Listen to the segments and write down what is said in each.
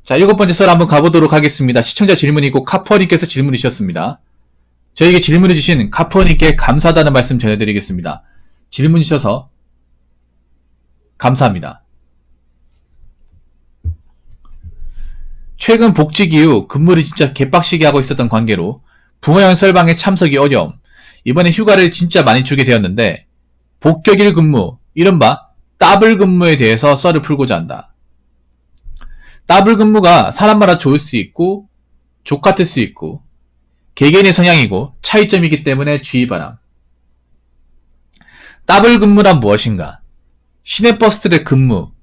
자, 7번째 썰 한번 가보도록 하겠습니다. 시청자 질문이고 카푸어님께서 질문을 주셨습니다. 저에게 질문을 주신 카푸어님께 감사하다는 말씀 전해드리겠습니다. 질문 주셔서 감사합니다. 최근 복직 이후 근무를 진짜 개빡시게 하고 있었던 관계로 부모형 썰방에 참석이 어려움, 이번에 휴가를 진짜 많이 주게 되었는데 복격일 근무, 이른바 더블 근무에 대해서 썰을 풀고자 한다. 더블 근무가 사람마다 좋을 수 있고 족같을 수 있고 개개인의 성향이고 차이점이기 때문에 주의 바람. 더블 근무란 무엇인가? 시내버스들의 근무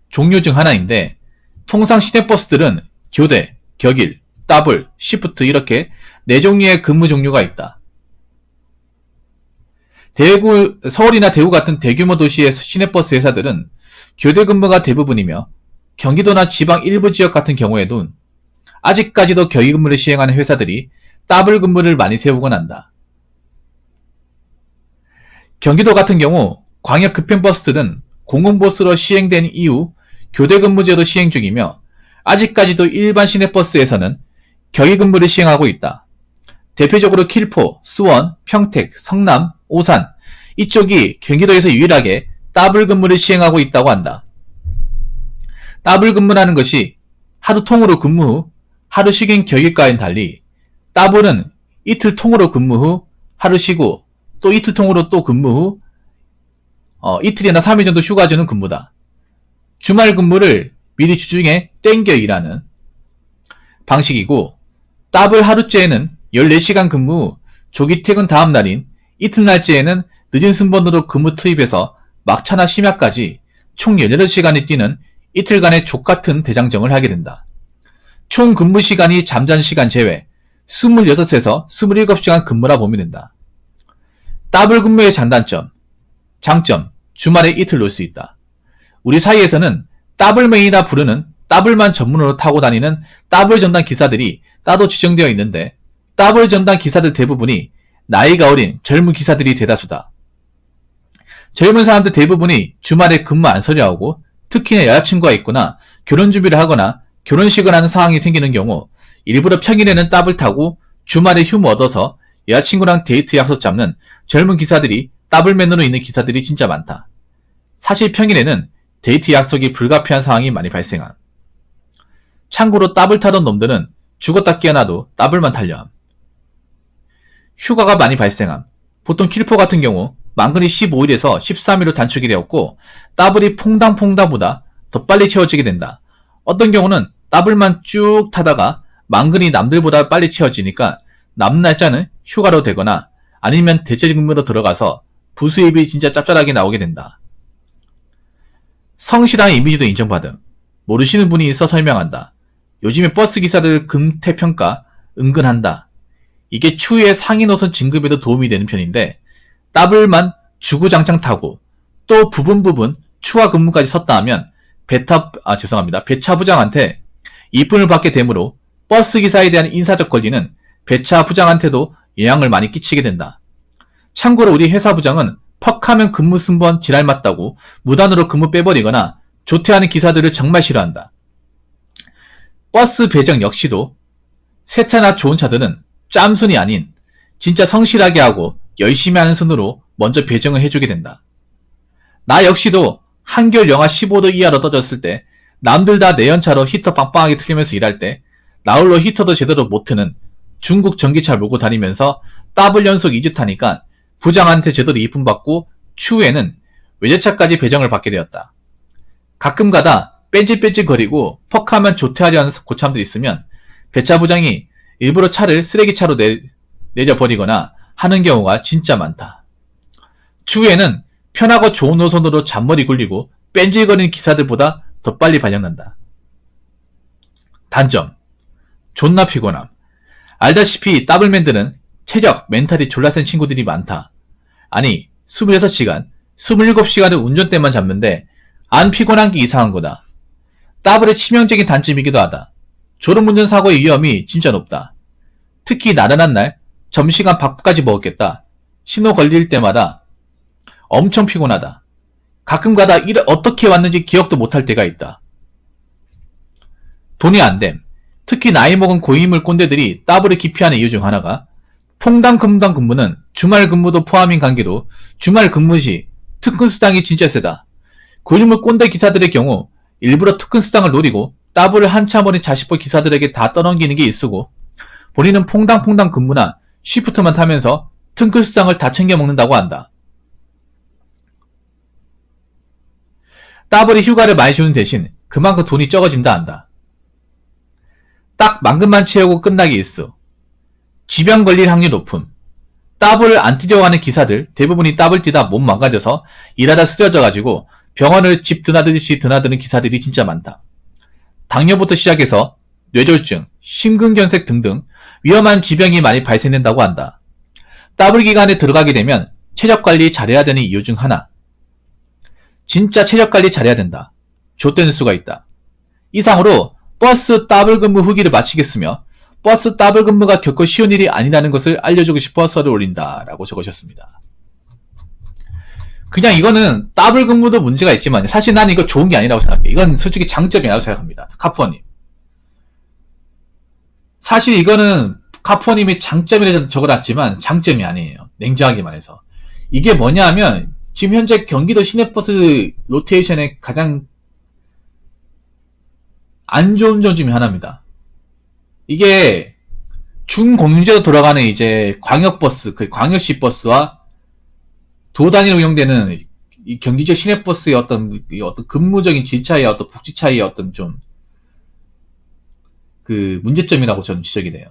종류 중 하나인데 통상 시내버스들은 교대, 격일, 더블, 시프트 이렇게 4종류의 근무 종류가 있다. 서울이나 대구 같은 대규모 도시의 시내버스 회사들은 교대 근무가 대부분이며 경기도나 지방 일부 지역 같은 경우에도 아직까지도 격일 근무를 시행하는 회사들이 더블 근무를 많이 세우곤 한다. 경기도 같은 경우 광역 급행버스들은 공공버스로 시행된 이후 교대 근무제도 시행 중이며 아직까지도 일반 시내버스에서는 격일 근무를 시행하고 있다. 대표적으로 킬포, 수원, 평택, 성남, 오산 이쪽이 경기도에서 유일하게 더블 근무를 시행하고 있다고 한다. 더블 근무라는 것이 하루 통으로 근무 후 하루 쉬긴 격일과는 달리 더블은 이틀 통으로 근무 후 하루 쉬고 또 이틀 통으로 또 근무 후 이틀이나 3일 정도 휴가 주는 근무다. 주말 근무를 미리 주중에 땡겨 일하는 방식이고 더블 하루째에는 14시간 근무 후 조기 퇴근 다음 날인 이튿날째에는 늦은 순번으로 근무 투입해서 막차나 심야까지 총 18시간이 뛰는 이틀간의 족같은 대장정을 하게 된다. 총 근무 시간이 잠자는 시간 제외 26에서 27시간 근무라 보면 된다. 더블 근무의 장단점, 장점, 주말에 이틀 놀 수 있다. 우리 사이에서는 더블맨이라 부르는 더블만 전문으로 타고 다니는 더블 전단 기사들이 따로 지정되어 있는데 더블 전단 기사들 대부분이 나이가 어린 젊은 기사들이 대다수다. 젊은 사람들 대부분이 주말에 근무 안 서려하고 특히나 여자친구가 있거나 결혼 준비를 하거나 결혼식을 하는 상황이 생기는 경우 일부러 평일에는 더블 타고 주말에 휴무 얻어서 여자친구랑 데이트 약속 잡는 젊은 기사들이 더블맨으로 있는 기사들이 진짜 많다. 사실 평일에는 데이트 약속이 불가피한 상황이 많이 발생함. 참고로 더블 타던 놈들은 죽었다 깨어나도 더블만 탈려함. 휴가가 많이 발생함. 보통 킬포 같은 경우 만근이 15일에서 13일로 단축이 되었고 더블이 퐁당퐁당보다 더 빨리 채워지게 된다. 어떤 경우는 더블만 쭉 타다가 만근이 남들보다 빨리 채워지니까 남는 날짜는 휴가로 되거나 아니면 대체 근무로 들어가서 부수입이 진짜 짭짤하게 나오게 된다. 성실한 이미지도 인정받음. 모르시는 분이 있어 설명한다. 요즘에 버스 기사들 금태평가 은근한다. 이게 추후에 상위 노선 진급에도 도움이 되는 편인데 더블만 주구장창 타고 또 부분 추가 근무까지 섰다 하면 배차 부장한테 이쁨을 받게 되므로 버스 기사에 대한 인사적 권리는 배차 부장한테도 영향을 많이 끼치게 된다. 참고로 우리 회사 부장은 퍽하면 근무 순번 지랄 맞다고 무단으로 근무 빼버리거나 조퇴하는 기사들을 정말 싫어한다. 버스 배정 역시도 새 차나 좋은 차들은 짬순이 아닌 진짜 성실하게 하고 열심히 하는 순으로 먼저 배정을 해주게 된다. 나 역시도 한겨울 영하 15도 이하로 떨어졌을 때 남들 다 내연차로 히터 빵빵하게 틀리면서 일할 때 나홀로 히터도 제대로 못 트는 중국 전기차 몰고 다니면서 더블 연속 2주 타니까 부장한테 제대로 이쁨 받고 추후에는 외제차까지 배정을 받게 되었다. 가끔 가다 뺀질뺀질거리고 퍽하면 조퇴하려는 고참들 있으면 배차 부장이 일부러 차를 쓰레기차로 내려버리거나 하는 경우가 진짜 많다. 추후에는 편하고 좋은 노선으로 잔머리 굴리고 뺀질거리는 기사들보다 더 빨리 발령난다. 단점, 존나 피곤함. 알다시피 더블맨들은 체력, 멘탈이 졸라 센 친구들이 많다. 아니 26시간, 27시간을 운전대만 잡는데 안 피곤한 게 이상한 거다. 더블의 치명적인 단점이기도 하다. 졸음운전 사고의 위험이 진짜 높다. 특히 나른한 날 점심시간 밥까지 먹었겠다. 신호 걸릴 때마다 엄청 피곤하다. 가끔 가다 일을 어떻게 왔는지 기억도 못할 때가 있다. 돈이 안 됨. 특히 나이 먹은 고인물 꼰대들이 더블을 기피하는 이유 중 하나가 퐁당 근무는 주말 근무도 포함인 관계로 주말 근무 시 특근 수당이 진짜 세다. 고인물 꼰대 기사들의 경우 일부러 특근 수당을 노리고 더블을 한참 어린 자식보 기사들에게 다 떠넘기는 게 일수고 본인은 퐁당 근무나 쉬프트만 타면서 특근 수당을 다 챙겨 먹는다고 한다. 더블이 휴가를 많이 주는 대신 그만큼 돈이 적어진다 한다. 딱 만큼만 채우고 끝나기 일수. 지병 걸릴 확률 높음. 더블을 안 뛰려고 하는 기사들 대부분이 더블 뛰다 몸 망가져서 일하다 쓰러져가지고 병원을 집 드나드듯이 드나드는 기사들이 진짜 많다. 당뇨부터 시작해서 뇌졸중, 심근경색 등등 위험한 지병이 많이 발생된다고 한다. 더블 기간에 들어가게 되면 체력관리 잘해야 되는 이유 중 하나. 진짜 체력관리 잘해야 된다. 좆되는 수가 있다. 이상으로 버스 더블 근무 후기를 마치겠으며 버스 더블 근무가 결코 쉬운 일이 아니라는 것을 알려주고 싶어 썰을 올린다 라고 적으셨습니다. 그냥 이거는 더블 근무도 문제가 있지만 사실 나는 이거 좋은 게 아니라고 생각해. 이건 솔직히 장점이라고 생각합니다. 카푸어님. 사실 이거는 카푸어님이 장점이라고 적어놨지만 장점이 아니에요. 냉정하게 말해서. 이게 뭐냐 하면 지금 현재 경기도 시내버스 로테이션의 가장 안 좋은 점 중에 하나입니다. 이게 준공유제로 돌아가는 이제 광역버스, 그 광역시 버스와 도 단위로 운영되는 이 경기지역 시내버스의 어떤 근무적인 질 차이와 어떤 복지 차이의 어떤 좀 그 문제점이라고 저는 지적이 돼요.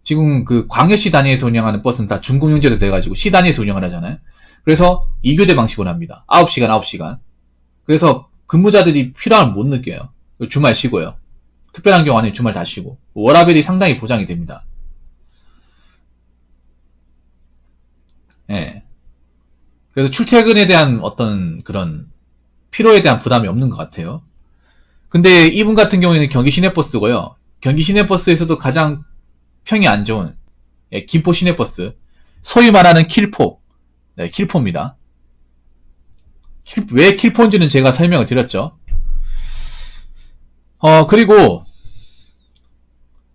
지금 그 광역시 단위에서 운영하는 버스는 다 준공유제로 돼가지고 시 단위에서 운영을 하잖아요. 그래서 2교대 방식으로 합니다. 9시간. 그래서 근무자들이 필요함을 못 느껴요. 주말 쉬고요. 특별한 경우 아니면 주말 다 쉬고. 워라밸이 상당히 보장이 됩니다. 예. 그래서 출퇴근에 대한 어떤 그런 피로에 대한 부담이 없는 것 같아요. 근데 이분 같은 경우에는 경기 시내버스고요. 경기 시내버스에서도 가장 평이 안 좋은 김포 시내버스. 소위 말하는 킬포. 네, 킬포입니다. 왜 킬포인지는 제가 설명을 드렸죠. 그리고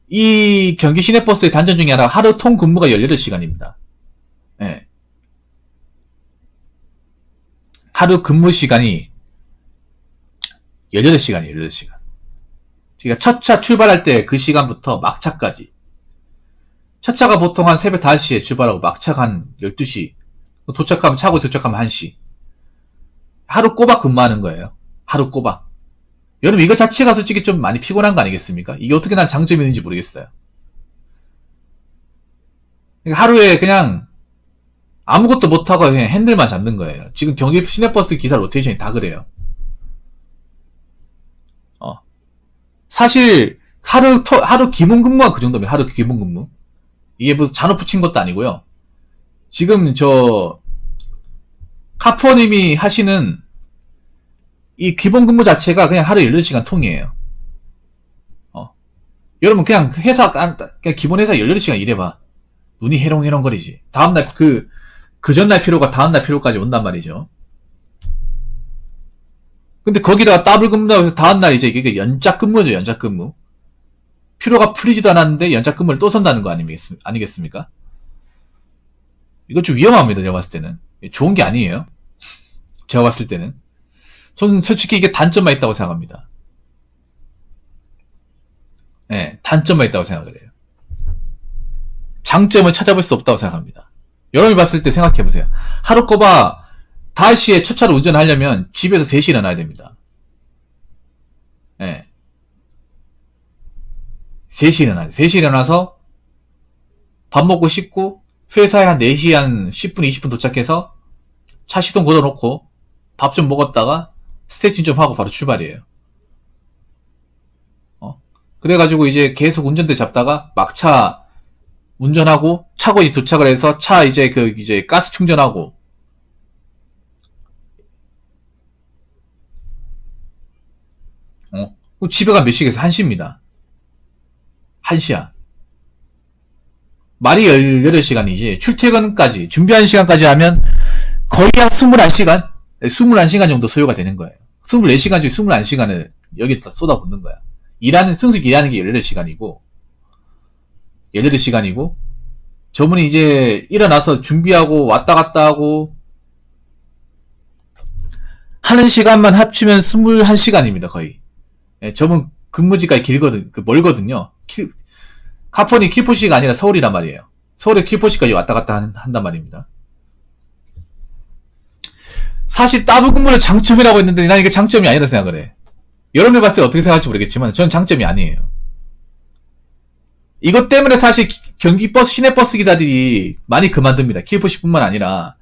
이 경기 시내버스의 단점 중에 하나가 하루 통 근무가 18시간입니다. 네. 하루 근무 시간이 18시간이에요, 18시간. 그러니까 첫 차 출발할 때 그 시간부터 막차까지. 첫 차가 보통 한 새벽 5시에 출발하고 막차가 한 12시. 차고 도착하면 1시. 하루 꼬박 근무하는 거예요. 하루 꼬박. 여러분 이거 자체가 솔직히 좀 많이 피곤한 거 아니겠습니까? 이게 어떻게 난 장점이 있는지 모르겠어요. 그러니까 하루에 그냥 아무것도 못하고 그냥 핸들만 잡는 거예요. 지금 경기 시내버스 기사 로테이션이 다 그래요. 사실 하루 기본 근무가 그 정도면 하루 기본 근무. 이게 무슨 잔업 붙인 것도 아니고요. 지금 카푸어님이 하시는 이 기본 근무 자체가 그냥 하루 18시간 통이에요. 여러분 그냥 그냥 기본 회사 18시간 일해봐. 눈이 해롱해롱거리지. 다음날 그 전날 피로가 다음날 피로까지 온단 말이죠. 근데 거기다가 더블 근무라고 해서 다음날 이제 이게 연작 근무죠, 연작 근무. 피로가 풀리지도 않았는데 연작 근무를 또 선다는 거 아니겠습니까? 이거 좀 위험합니다, 제가 봤을 때는. 좋은 게 아니에요. 제가 봤을 때는. 저는 솔직히 이게 단점만 있다고 생각합니다. 네, 단점만 있다고 생각을 해요. 장점을 찾아볼 수 없다고 생각합니다. 여러분이 봤을 때 생각해보세요. 하루 꼬박 5시에 첫 차로 운전하려면 집에서 3시에 일어나야 됩니다. 네. 3시에 일어나야 돼. 3시에 일어나서 밥 먹고 씻고 회사에 한 4시 한 10분, 20분 도착해서 차 시동 걸어놓고 밥 좀 먹었다가 스트레칭 좀 하고 바로 출발이에요. 그래가지고 이제 계속 운전대 잡다가 막차 운전하고 차고 이제 도착을 해서 차 이제 이제 가스 충전하고 집에 가면 몇 시겠어요? 1시입니다. 1시야. 말이 18시간이지 출퇴근까지 준비하는 시간까지 하면 거의 한 21시간 정도 소요가 되는 거예요. 24시간 중에 21시간을 여기다 쏟아붓는 거야. 승수기 일하는 게 18시간이고, 18시간이고, 저분이 이제 일어나서 준비하고 왔다 갔다 하고, 하는 시간만 합치면 21시간입니다, 거의. 예, 저분 근무지까지 멀거든요. 카폰이 킬포시가 아니라 서울이란 말이에요. 서울에 킬포시까지 왔다 갔다 한단 말입니다. 사실 따블 근무를 장점이라고 했는데 난 이게 장점이 아니라 생각을 해. 여러분이 봤을 때 어떻게 생각할지 모르겠지만 저는 장점이 아니에요. 이것 때문에 사실 경기버스, 시내버스 기사들이 많이 그만둡니다. 킬포시뿐만 아니라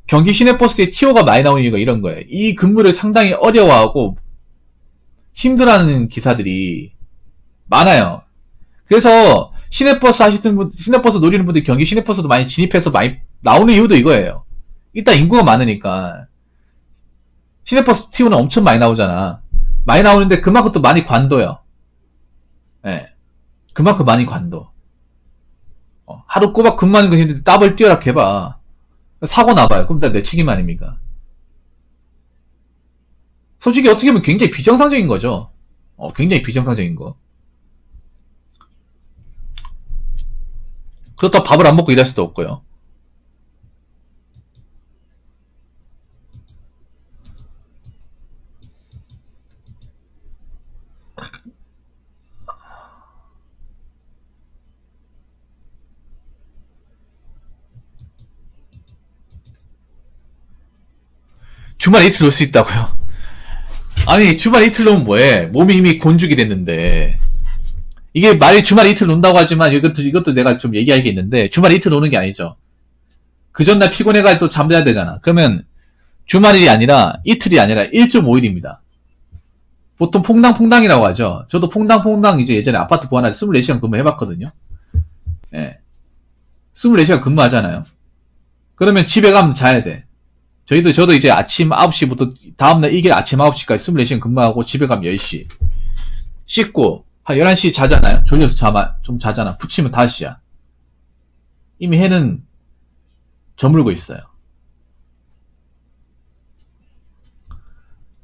경기 시내버스에 티오가 많이 나오는 이유가 이런 거예요. 이 근무를 상당히 어려워하고 힘들어하는 기사들이 많아요. 그래서 시내버스 시내버스 노리는 분들이 경기 시내버스도 많이 진입해서 많이 나오는 이유도 이거예요. 일단 인구가 많으니까 시내버스 티오는 엄청 많이 나오잖아. 많이 나오는데 그만큼 또 많이 관둬요. 예. 그만큼 많이 관둬. 하루 꼬박 근무하는 거 힘든데 더블 뛰어라 해봐. 사고 나봐요. 그럼 다 내 책임 아닙니까? 솔직히 어떻게 보면 굉장히 비정상적인 거죠. 굉장히 비정상적인 거. 그렇다고 밥을 안 먹고 일할 수도 없고요. 주말에 이틀 놀 수 있다고요? 아니 주말에 이틀 놀면 뭐해? 몸이 이미 곤죽이 됐는데 이게 말이 주말에 이틀 논다고 하지만 이것도 내가 좀 얘기할 게 있는데 주말에 이틀 노는 게 아니죠. 그 전날 피곤해가 또 잠자야 되잖아. 그러면 주말일이 아니라 이틀이 아니라 1.5일입니다. 보통 퐁당퐁당이라고 하죠. 저도 퐁당퐁당 이제 예전에 아파트 보안할 때 24시간 근무해봤거든요. 예. 24시간 근무하잖아요. 그러면 집에 가면 자야 돼. 저도 이제 아침 9시부터 다음날 이길 아침 9시까지 24시간 근무하고 집에 가면 10시. 씻고 한 11시 자잖아요. 졸려서 좀 자잖아. 붙이면 5시야. 이미 해는 저물고 있어요.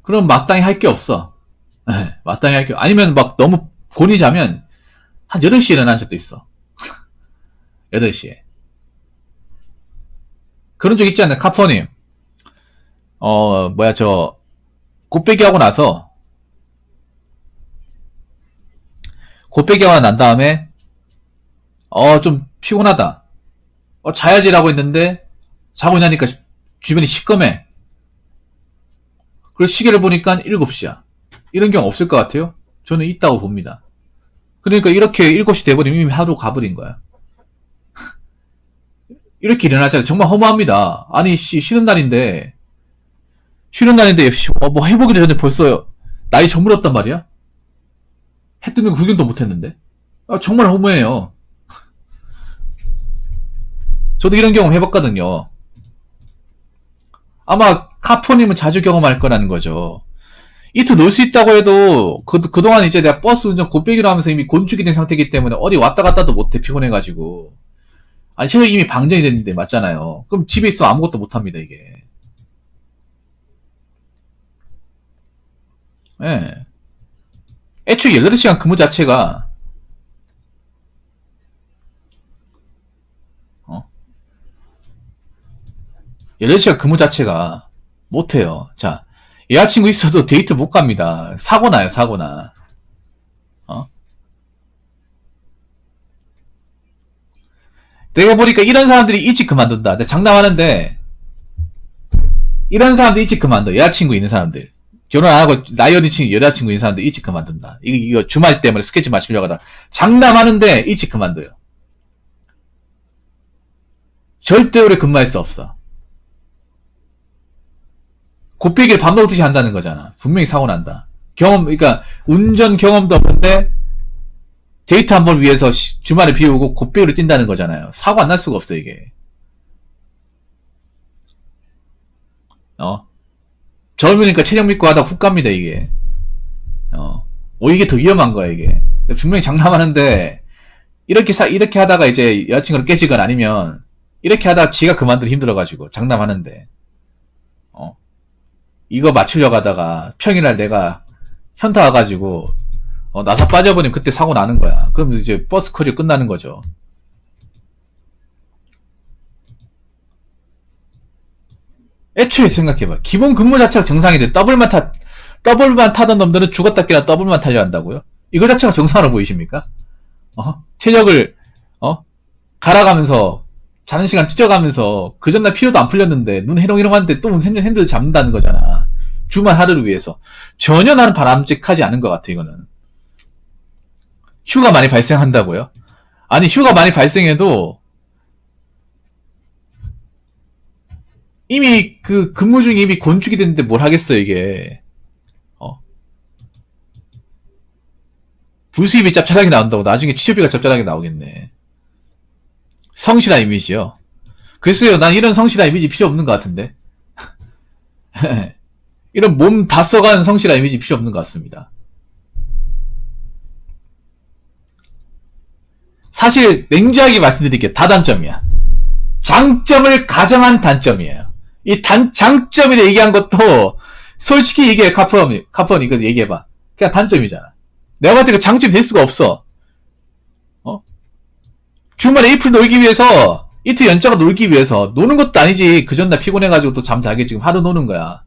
그럼 마땅히 할 게 없어. 마땅히 할 게, 아니면 막 너무 곤히 자면 한 8시에 일어난 적도 있어. 8시에. 그런 적 있지 않나요? 카퍼님. 곱빼기 하고 나서, 곱빼기 하고 난 다음에, 좀 피곤하다. 자야지라고 했는데, 자고 나니까 주변이 시꺼매. 그래서 시계를 보니까 7시야. 이런 경우 없을 것 같아요? 저는 있다고 봅니다. 그러니까 이렇게 7시 돼버리면 이미 하루 가버린 거야. 이렇게 일어나잖아요. 정말 허무합니다. 아니, 쉬는 날인데, 뭐 해보기도 전에 벌써 나이 저물었단 말이야? 해 뜨면 구경도 못했는데. 정말 허무해요. 저도 이런 경험 해봤거든요. 아마 카포님은 자주 경험할 거라는 거죠. 이틀 놀 수 있다고 해도 그동안 이제 내가 버스 운전 곱빼기로 하면서 이미 곤죽이 된 상태이기 때문에 어디 왔다 갔다도 못해. 피곤해가지고. 아니 체력이 이미 방전이 됐는데 맞잖아요. 그럼 집에 있어 아무것도 못합니다 이게. 예. 애초에 18시간 근무 자체가 18시간 근무 자체가 못해요. 자, 여자친구 있어도 데이트 못 갑니다. 사고 나요, 사고 나. 내가 보니까 이런 사람들이 일찍 그만둔다. 내가 장담하는데, 이런 사람들 일찍 그만둬. 여자친구 있는 사람들. 결혼 안 하고 나이 어린 여자친구 있는 사람들 일찍 그만둔다. 이거 주말 때문에 스케치 맞추려고 하다. 장담하는데 일찍 그만둬요. 절대 오래 근무할 수 없어. 곱빼기를 밥 먹듯이 한다는 거잖아. 분명히 사고 난다. 그러니까 운전 경험도 없는데 데이트 한 번 위해서 주말에 비우고 곱빼기를 뛴다는 거잖아요. 사고 안 날 수가 없어 이게. 젊으니까 체력 믿고 하다 훅 갑니다 이게. 이게 더 위험한 거야 이게. 분명히 장담하는데 이렇게 하다가 이제 여자친구를 깨지거나 아니면 이렇게 하다가 지가 그만두기 힘들어가지고 장담하는데 이거 맞추려고 하다가 평일날 내가 현타 와가지고 나사 빠져버리면 그때 사고 나는 거야. 그럼 이제 버스 커리어 끝나는 거죠. 애초에 생각해봐. 기본 근무 자체가 정상인데 더블만 타던 놈들은 죽었다 깨나 더블만 타려 한다고요? 이거 자체가 정상으로 보이십니까? 체력을 갈아가면서 자는 시간 찢어가면서 그 전날 피로도 안 풀렸는데 눈 해롱해롱한데 또 핸들 잡는다는 거잖아. 주말 하루를 위해서. 전혀 나는 바람직하지 않은 것 같아. 이거는. 휴가 많이 발생한다고요? 아니 휴가 많이 발생해도 이미 그 근무 중에 이미 곤죽이 됐는데 뭘 하겠어 이게. 불수입이 짭짤하게 나온다고 나중에 취업비가 짭짤하게 나오겠네. 성실한 이미지요. 글쎄요, 난 이런 성실한 이미지 필요 없는 것 같은데. 이런 몸 다 써간 성실한 이미지 필요 없는 것 같습니다. 사실 냉정하게 말씀드릴게요. 다단점이야. 장점을 가정한 단점이에요. 이 장점이라 얘기한 것도 솔직히 얘기해. 카프원 이거 얘기해봐. 그냥 단점이잖아. 내가 봤을 때 그 장점이 될 수가 없어. 주말에 이틀 놀기 위해서 이틀 연차가 놀기 위해서 노는 것도 아니지. 그 전날 피곤해가지고 또 잠 자게 지금 하루 노는 거야.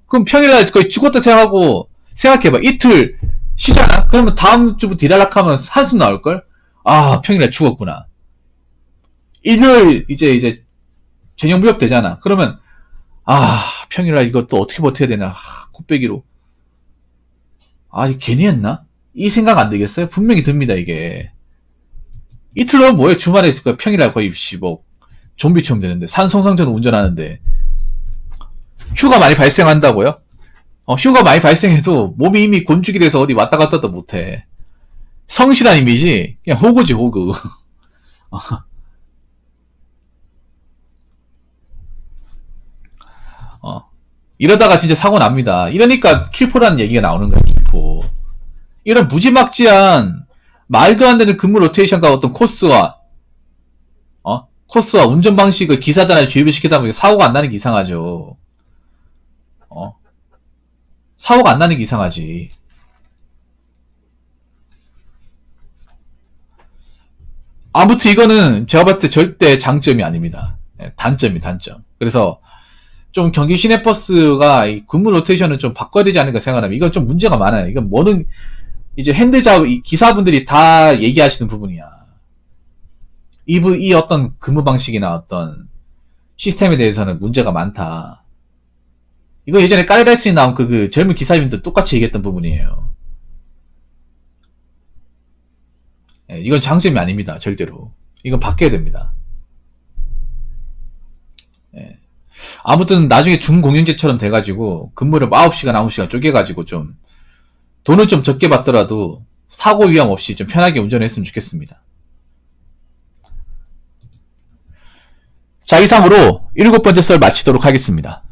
그럼 평일날 거의 죽었다 생각하고 생각해봐. 이틀 쉬잖아. 그러면 다음 주부터 일하락하면 한숨 나올걸? 아 평일날 죽었구나. 일요일 이제 저녁 무역 되잖아. 그러면 평일날 이거 또 어떻게 버텨야 되나. 곱빼기로. 괜히 했나? 이 생각 안 들겠어요? 분명히 듭니다 이게. 이틀 넘으면 뭐해? 주말에 평일날 거의 좀비처럼 되는데 산송성전 운전하는데 휴가 많이 발생한다고요? 휴가 많이 발생해도 몸이 이미 곤죽이 돼서 어디 왔다 갔다도 못해. 성실한 이미지 그냥 호구지 호구. 이러다가 진짜 사고 납니다. 이러니까 킬포라는 얘기가 나오는 거야. 킬포. 이런 무지막지한 말도 안 되는 근무 로테이션과 어떤 코스와 운전 방식을 기사단에 주입을 시키다 보니까 사고가 안 나는 게 이상하죠. 사고가 안 나는 게 이상하지. 아무튼 이거는 제가 봤을 때 절대 장점이 아닙니다. 단점. 그래서 좀 경기 시내버스가 이 근무 로테이션을 좀 바꿔야 되지 않을까 생각하면 이건 좀 문제가 많아요. 이건 뭐는 이제 기사분들이 다 얘기하시는 부분이야. 이 어떤 근무 방식이나 어떤 시스템에 대해서는 문제가 많다. 이거 예전에 까리라이스에 나온 그 젊은 기사님들 똑같이 얘기했던 부분이에요. 이건 장점이 아닙니다. 절대로. 이건 바뀌어야 됩니다. 아무튼 나중에 중공영제처럼 돼가지고 근무를 9시간 9시간 쪼개가지고 좀 돈을 좀 적게 받더라도 사고 위험 없이 좀 편하게 운전했으면 좋겠습니다. 자, 이상으로 7번째 썰 마치도록 하겠습니다.